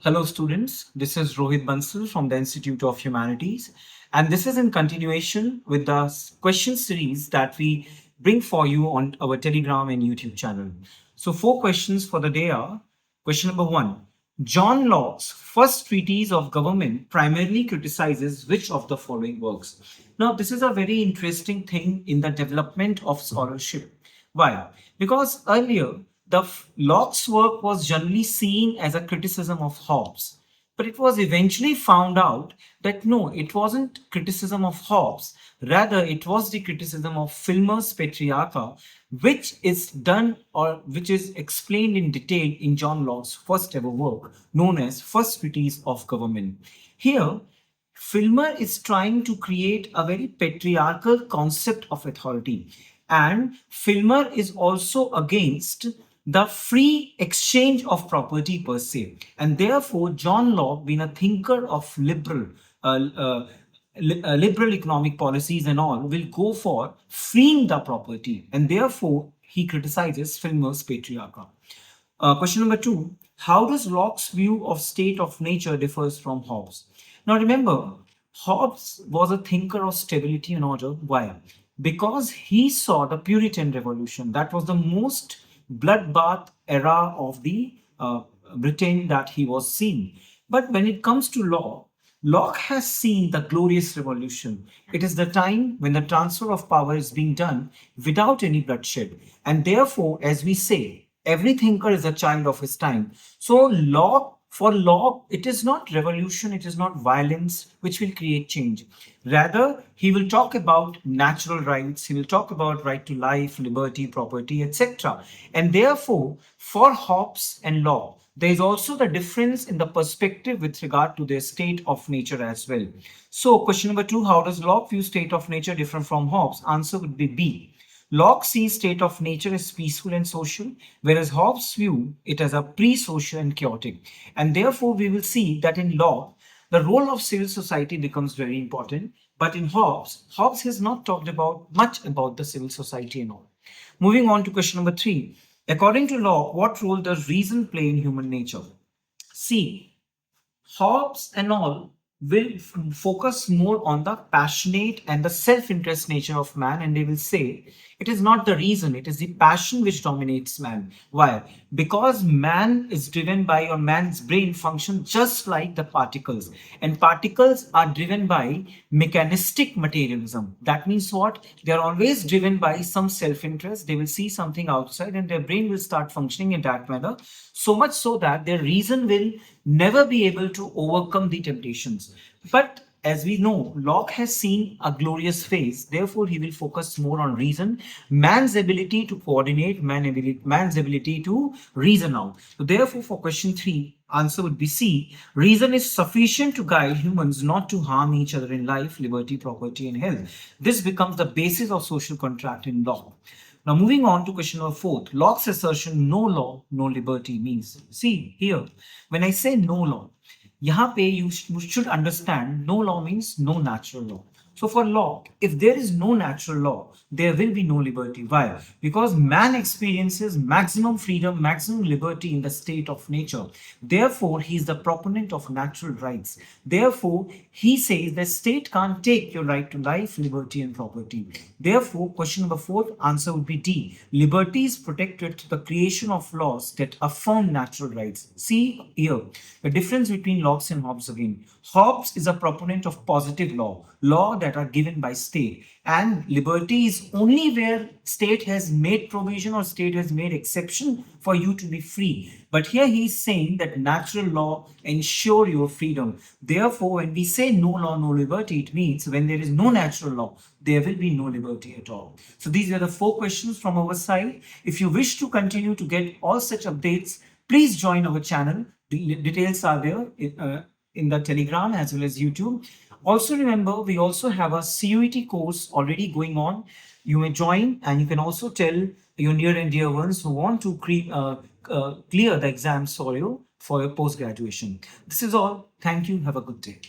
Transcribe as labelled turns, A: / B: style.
A: Hello, students. This is Rohit Bansal from the Institute of Humanities, and this is in continuation with the question series that we bring for you on our Telegram and YouTube channel. So, four questions for the day are: question number one, John Locke's first treatise of government primarily criticizes which of the following works? Now, this is a very interesting thing in the development of scholarship. Why? Because earlier, Locke's work was generally seen as a criticism of Hobbes. But it was eventually found out that no, it wasn't criticism of Hobbes. Rather, it was the criticism of Filmer's Patriarcha, which is done or which is explained in detail in John Locke's first ever work, known as First Treatise of Government. Here, Filmer is trying to create a very patriarchal concept of authority. And Filmer is also against the free exchange of property per se. And therefore, John Locke, being a thinker of liberal economic policies and all, will go for freeing the property. And therefore, he criticizes Filmer's patriarcha. Question number two, how does Locke's view of state of nature differs from Hobbes? Now remember, Hobbes was a thinker of stability and order. Why? Because he saw the Puritan Revolution. That was the most bloodbath era of the Britain that he was seeing. But when it comes to Locke, Locke has seen the glorious revolution. It is the time when the transfer of power is being done without any bloodshed. And therefore, as we say, every thinker is a child of his time. So for Locke, it is not revolution, it is not violence which will create change. Rather, he will talk about natural rights, he will talk about right to life, liberty, property, etc. And therefore, for Hobbes and Locke, there is also the difference in the perspective with regard to their state of nature as well. So, question number two, how does Locke view state of nature different from Hobbes? Answer would be B. Locke sees state of nature as peaceful and social, whereas Hobbes view it as a pre-social and chaotic. And therefore, we will see that in Locke, the role of civil society becomes very important. But in Hobbes has not talked about much about the civil society and all. Moving on to question number three. According to Locke, what role does reason play in human nature? See, Hobbes and all will focus more on the passionate and the self-interest nature of man, and they will say it is not the reason, it is the passion which dominates man. Why? Because man is driven by, or man's brain functions just like the particles, and particles are driven by mechanistic materialism. That means what? They are always driven by some self-interest. They will see something outside and their brain will start functioning in that manner, so much so that their reason will never be able to overcome the temptations. But as we know, Locke has seen a glorious phase. Therefore, he will focus more on reason, man's ability to coordinate, man's ability to reason out. So, therefore, for question three, answer would be C. Reason is sufficient to guide humans not to harm each other in life, liberty, property, and health. This becomes the basis of social contract in Locke. Now, moving on to question number four, Locke's assertion, no law, no liberty means. See here, when I say no law, यहाँ पे you should understand no law means no natural law. So for Locke, if there is no natural law, there will be no liberty. Why? Because man experiences maximum freedom, maximum liberty in the state of nature. Therefore, he is the proponent of natural rights. Therefore, he says the state can't take your right to life, liberty, and property. Therefore, question number four, answer would be D. Liberty is protected through the creation of laws that affirm natural rights. See here, the difference between Locke and Hobbes again. Hobbes is a proponent of positive law that are given by state, and liberty is only where state has made provision or state has made exception for you to be free. But here he is saying that natural law ensure your freedom. Therefore, when we say no law, no liberty, it means when there is no natural law, there will be no liberty at all. So these are the four questions from our side. If you wish to continue to get all such updates, please join our channel. The details are there in the Telegram as well as YouTube. Also remember, we also have a CUET course already going on. You may join, and you can also tell your near and dear ones who want to clear the exams for your post-graduation. This is all. Thank you. Have a good day.